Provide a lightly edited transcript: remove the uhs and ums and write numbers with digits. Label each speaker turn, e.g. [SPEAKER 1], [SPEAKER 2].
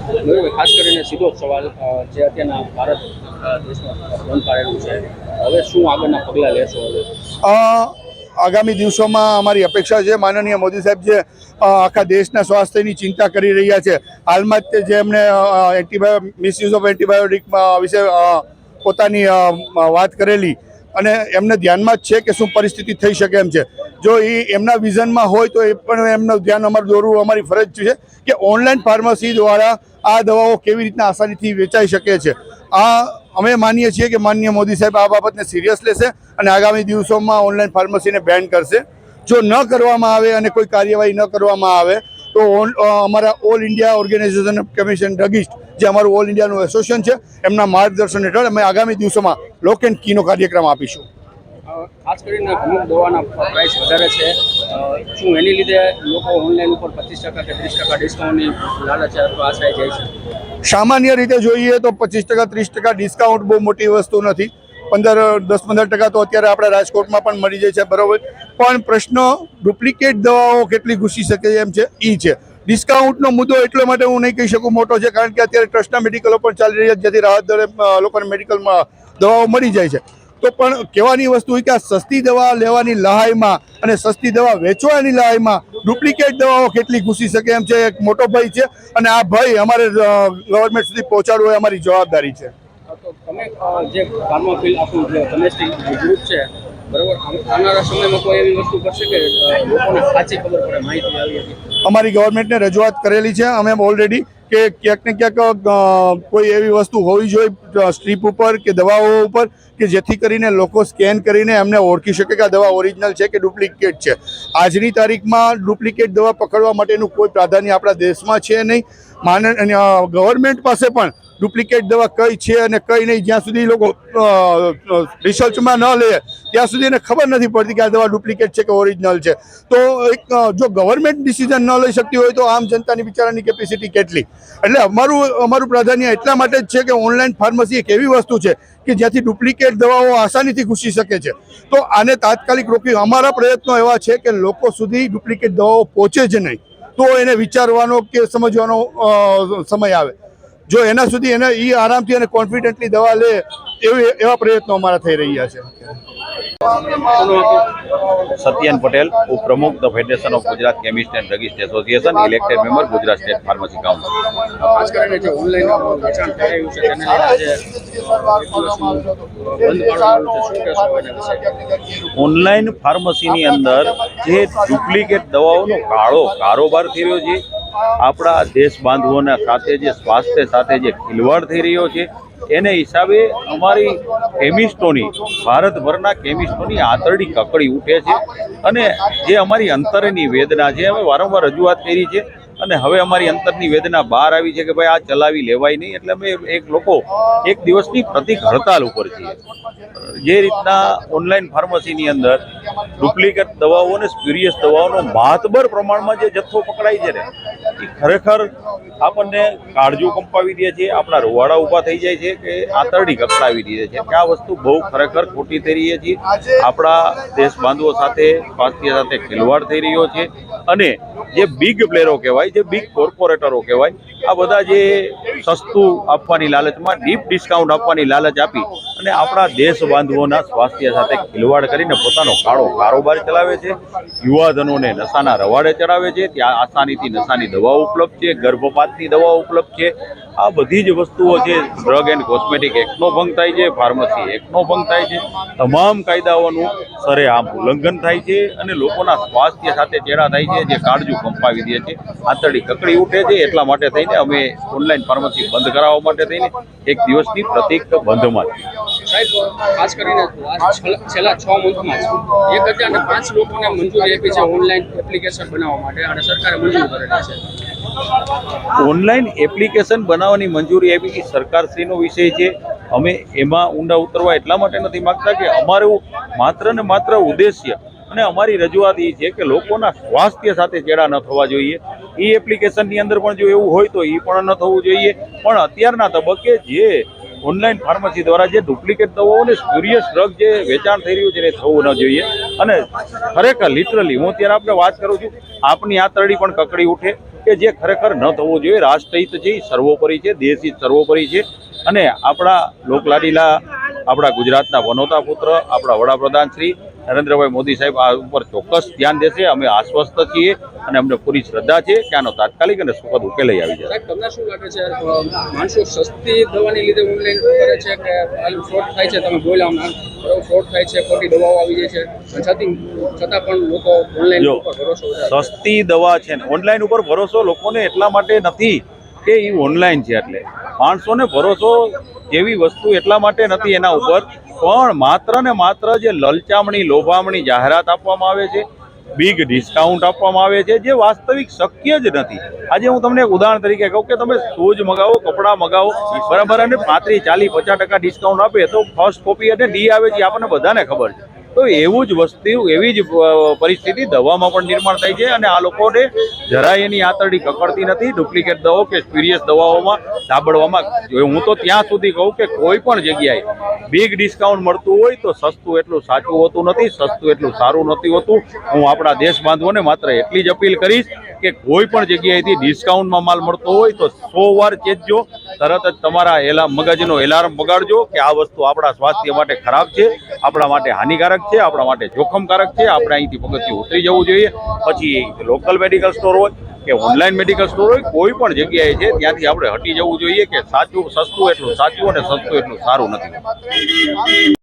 [SPEAKER 1] ખાસ કરીને સીધો સવાલ જે અત્યારના ભારત દેશમાં બંધ પાડેલું છે, હવે શું આગળના પગલાં લેશો? હવે
[SPEAKER 2] આગામી દિવસોમાં અમારી અપેક્ષા છે માનનીય મોદી સાહેબ જે આખા દેશના સ્વાસ્થ્યની ચિંતા કરી રહ્યા છે, હાલમાં જ જે એમણે મિસયુઝ ઓફ એન્ટીબાયોટિક વિશે પોતાની વાત કરેલી અને એમને ધ્યાનમાં જ છે કે શું પરિસ્થિતિ થઈ શકે એમ છે. જો એ એમના વિઝનમાં હોય તો એ પણ એમનું ધ્યાન અમારું દોરવું અમારી ફરજ છે કે ઓનલાઈન ફાર્મસી દ્વારા આ દવાઓ કેવી રીતના આસાનીથી વેચાઈ શકે છે. અમે માનીએ છીએ કે માનનીય મોદી સાહેબ આ બાબતને સિરિયસ લેશે અને આગામી દિવસોમાં ઓનલાઈન ફાર્મસીને બેન કરશે. જો ન કરવામાં આવે અને કોઈ કાર્યવાહી ન કરવામાં આવે તો અમારા all India organization of chemist and druggist, જે અમારું ઓલ ઇન્ડિયાનું એસોસિએશન છે, એમના માર્ગદર્શન હેઠળ અમે આગામી દિવસોમાં લોક એન્ડ કીનો કાર્યક્રમ આપીશું.
[SPEAKER 1] ખાસ કરીને અમુક દવાના પ્રાઇસ વધારે છે, શું એની લીધે લોકો ઓનલાઈન ઉપર 25% કે 30% ડિસ્કાઉન્ટની લાલચ અથવા આશાએ જાય છે?
[SPEAKER 2] સામાન્ય રીતે જોઈએ તો 25% 30% ડિસ્કાઉન્ટ બહુ મોટી વસ્તુ નથી. 10-15% તો અત્યારે આપણા રાજકોટમાં પણ મળી જાય છે, બરાબર. પણ પ્રશ્ન ડુપ્લિકેટ દવાઓ કેટલી ઘૂસી શકે એમ છે એ છે. ડિસ્કાઉન્ટનો મુદ્દો એટલા માટે હું નહીં કહી શકું મોટો છે, કારણ કે અત્યારે ટ્રસ્ટના મેડિકલો પણ ચાલી રહ્યા છે, જેથી રાહત દરે લોકોને મેડિકલમાં દવાઓ મળી જાય છે. તો પણ કહેવાની વસ્તુ કે આ સસ્તી દવા લેવાની લહાઈમાં અને સસ્તી દવા વેચવાની લહાઈમાં ડુપ્લિકેટ દવાઓ કેટલી ઘૂસી શકે એમ છે, એક મોટો ભય છે અને આ ભય અમારે ગવર્મેન્ટ સુધી પહોંચાડવો એ અમારી જવાબદારી છે.
[SPEAKER 1] તો તમે જે ફાર્મા ફિલ્ડ આપણું જે ડોમેસ્ટિક ગ્રુપ છે, બરાબર, આવનારા સમયમાં કોઈ એવી વસ્તુ કરશે કે લોકોને સાચી ખબર પડે, માહિતી આવી હતી?
[SPEAKER 2] અમારી ગવર્મેન્ટને રજૂઆત કરેલી છે અમે ઓલરેડી કે ક્યાંક ને ક્યાંક કોઈ એવી વસ્તુ હોવી જોઈએ સ્ટ્રીપ ઉપર કે દવાઓ ઉપર કે જેથી કરીને લોકો સ્કેન કરીને એમને ઓળખી શકે કે આ દવા ઓરિજિનલ છે કે ડુપ્લિકેટ છે. આજની તારીખમાં ડુપ્લિકેટ દવા પકડવા માટેનું કોઈ પ્રાધાન્ય આપણા દેશમાં છે નહીં. ગવર્મેન્ટ પાસે પણ ડુપ્લિકેટ દવા કઈ છે અને કઈ નહીં, જ્યાં સુધી લોકો રિસર્ચમાં ન લે ત્યાં સુધી એને ખબર નથી પડતી કે આ દવા ડુપ્લિકેટ છે કે ઓરિજિનલ છે. તો જો ગવર્મેન્ટ ડિસિઝન ન લઈ શકતી હોય તો આમ જનતાની બિચારાની કેપેસિટી કેટલી? એટલે અમારું પ્રાધાન્ય એટલા માટે જ છે કે ઓનલાઈન ફાર્મસી એક એવી વસ્તુ છે કે જ્યાંથી ડુપ્લિકેટ દવાઓ આસાનીથી ઘૂસી શકે છે. તો આને તાત્કાલિક રોકી અમારા પ્રયત્નો એવા છે કે લોકો સુધી ડુપ્લિકેટ દવાઓ પહોંચે જ નહીં, તો એને વિચારવાનો કે સમજવાનો સમય આવે. જો એના સુધી એને એ આરામથી અને કોન્ફિડન્ટલી દવા લે એવા પ્રયત્નો અમારા થઈ રહ્યા છે.
[SPEAKER 3] સત્યન પટેલ, ઉપપ્રમુખ the federation of Gujarat chemist and druggist association, elected member Gujarat state pharmacy council.
[SPEAKER 1] ખાસ કરીને જે ઓનલાઈન વેચાણ થઈ રહ્યું છે તેને લઈને આજે બંધ પાડવાનું છે, શું કહેશો એના વિશે?
[SPEAKER 3] ઓનલાઈન ફાર્મસીની અંદર જે ડુપ્લિકેટ દવાઓનો કારોબાર થઈ રહ્યો છે, આપણા દેશ બાંધવોના સાથે જે સ્વાસ્થ્ય સાથે જે ખિલવાડ થઈ રહ્યો છે, એને હિસાબે અમારી કેમિસ્ટોની, ભારતભરના કેમિસ્ટોની આંતરડી કકડી ઉઠે છે અને જે અમારી અંતરની વેદના છે, અમે વારંવાર રજૂઆત કરી છે અને હવે અમારી અંતરની વેદના બહાર આવી છે કે ભાઈ આ ચલાવી લેવાય નહીં. એટલે અમે એક દિવસની પ્રતિક હડતાલ ઉપર છીએ. જે રીતના ઓનલાઈન ફાર્મસીની અંદર ડુપ્લિકેટ દવાઓ અને સ્પ્યુરિયસ દવાઓનો માતબર પ્રમાણમાં જે જથ્થો પકડાય છે ને, એ ખરેખર આપણને કાળજું કંપાવી દે છે, આપણા રૂવાડા ઊભા થઈ જાય છે કે આંતરડી કકડાવી દે છે કે આ વસ્તુ બહુ ખરેખર ખોટી થઈ રહી છે. આપણા દેશ બાંધવો સાથે, સ્વાસ્થ્ય સાથે ખિલવાડ થઈ રહ્યો છે અને જે બિગ પ્લેયરો કહેવાય, જે બિગ કોર્પોરેટરો કહેવાય, આ બધા જે સસ્તું આપવાની લાલચમાં ડીપ ડિસ્કાઉન્ટ આપવાની લાલચ આપી અને આપણા દેશ બાંધવોના સ્વાસ્થ્ય સાથે ખિલવાડ કરીને પોતાનો કારોબાર ચલાવે છે. યુવાધનોને નશાના રવાડે ચડાવે છે. ત્યાં આસાનીથી નશાની દવાઓ ઉપલબ્ધ છે, ગર્ભપાતની દવાઓ ઉપલબ્ધ છે. આ બધી જ વસ્તુઓ છે. ડ્રગ એન્ડ કોસ્મેટિક એક્ટનો ભંગ થાય છે, ફાર્મસી એક્ટનો ભંગ થાય છે. તમામ કાયદાઓનું સરેઆમ ઉલ્લંઘન થાય છે અને લોકોના સ્વાસ્થ્ય સાથે ચેડા થાય છે, જે કાળજું કંપાવી દે છે, આંતરડી કકડી ઉઠે છે. એટલા માટે થઈને અમે ઓનલાઈન ફાર્મસી બંધ કરાવવા માટે થઈને એક દિવસની પ્રતિક બંધમાં છીએ.
[SPEAKER 1] સાહેબ, ખાસ કરીને છેલ્લા 6 મંથમાં 1005 લોકોને મંજૂરી આપી છે ઓનલાઈન એપ્લિકેશન બનાવવા માટે અને સરકારે મંજૂર કરેલી છે.
[SPEAKER 3] ઓનલાઈન એપ્લિકેશન બનાવવાની મંજૂરી આપી એ સરકારશ્રીનો વિષય છે. અમે એમાં ઊંડા ઉતરવા એટલા માટે નથી માગતા કે અમારું માત્ર ને માત્ર ઉદ્દેશ્ય અને અમારી રજૂઆત એ છે કે લોકોના સ્વાસ્થ્ય સાથે ચેડા ન થવા જોઈએ. એ એપ્લિકેશનની અંદર પણ જો એવું હોય તો એ પણ ન થવું જોઈએ. પણ અત્યારના તબક્કે જે ઓનલાઈન ફાર્મસી દ્વારા જે ડુપ્લિકેટ દવાઓ અને સ્પ્યુરિયસ ડ્રગ જે વેચાણ થઈ રહ્યું છે એ થવું ન જોઈએ. અને ખરેખર લિટરલી હું અત્યારે આપણે વાત કરું છું, આપની આંતરડી પણ કકડી ઉઠે, કે જે ખરેખર ન થવું જોઈએ. રાષ્ટ્રહિત છે એ સર્વોપરી છે, દેશ હિત સર્વોપરી છે. અને આપણા લોકલાડીલા આપણા ગુજરાતના વનોતા પુત્ર આપણા વડાપ્રધાન શ્રી નરેન્દ્રભાઈ મોદી સાહેબ આ ઉપર ચોક્કસ ધ્યાન દેશે. અમે આશ્વસ્ત છીએ અને અમને પૂરી શ્રદ્ધા છે કે આનો તાત્કાલિક અને સુખદ ઉકેલ આવી જશે.
[SPEAKER 1] સાહેબ, તમને શું લાગે છે માણસો સસ્તી દવાની લીધે ઓનલાઈન કરે છે કે ફ્રોડ થાય છે? તમે બોલ્યા ફ્રોડ થાય છે, ખોટી દવાઓ આવી જાય છે, છતાં પણ લોકો ઓનલાઈન ઉપર ભરોસો વધારે
[SPEAKER 3] સસ્તી દવા છે ને ઓનલાઈન ઉપર ભરોસો લોકોને એટલા માટે નથી કે એ ઓનલાઈન છે, એટલે માણસોને ભરોસો જેવી વસ્તુ એટલા માટે નથી એના ઉપર, પણ માત્ર ને માત્ર જે લલચામણી લોભામણી જાહેરાત આપવામાં આવે છે, બિગ ડિસ્કાઉન્ટ આપવામાં આવે છે, જે વાસ્તવિક શક્ય જ નથી. આજે હું તમને એક ઉદાહરણ તરીકે કહું કે તમે શૂઝ મગાવો, કપડાં મગાવો, બરાબર, અને 35, 40, 50% ડિસ્કાઉન્ટ આપે તો ફર્સ્ટ કોપી અને ડી આવે છે, આપણને બધાને ખબર છે. તો એવું જ વસ્તુ, એવી જ પરિસ્થિતિ દવામાં પણ નિર્માણ થાય છે. અને આ લોકોને જરાય એની આંતરડી કકડતી નથી ડુપ્લિકેટ દવાઓ કે સ્પુરિયસ દવાઓમાં ધાબળવામાં. હું તો ત્યાં સુધી કહું કે કોઈ પણ જગ્યાએ બિગ ડિસ્કાઉન્ટ મળતું હોય તો સસ્તું એટલું સાચું હોતું નથી, સસ્તું એટલું સારું નથી હોતું. હું આપણા દેશ બાંધવોને માત્ર એટલી જ અપીલ કરીશ કે કોઈ પણ જગ્યાએથી ડિસ્કાઉન્ટમાં માલ મળતો હોય તો 100 વાર ચેતજો, તરત જ તમારા મગજનો એલાર્મ બગાડજો કે આ વસ્તુ આપણા સ્વાસ્થ્ય માટે ખરાબ છે, આપણા માટે હાનિકારક છે, આપણા માટે જોખમકારક છે, આપણે અહીંથી પગથિયું ઉતરી જવું જોઈએ. પછી લોકલ મેડિકલ સ્ટોર હોય કે ઓનલાઈન મેડિકલ સ્ટોર હોય, કોઈ પણ જગ્યાએ છે ત્યાંથી આપણે હટી જવું જોઈએ કે સાચું સસ્તું એટલું સાચું અને સસ્તું એટલું સારું નથી.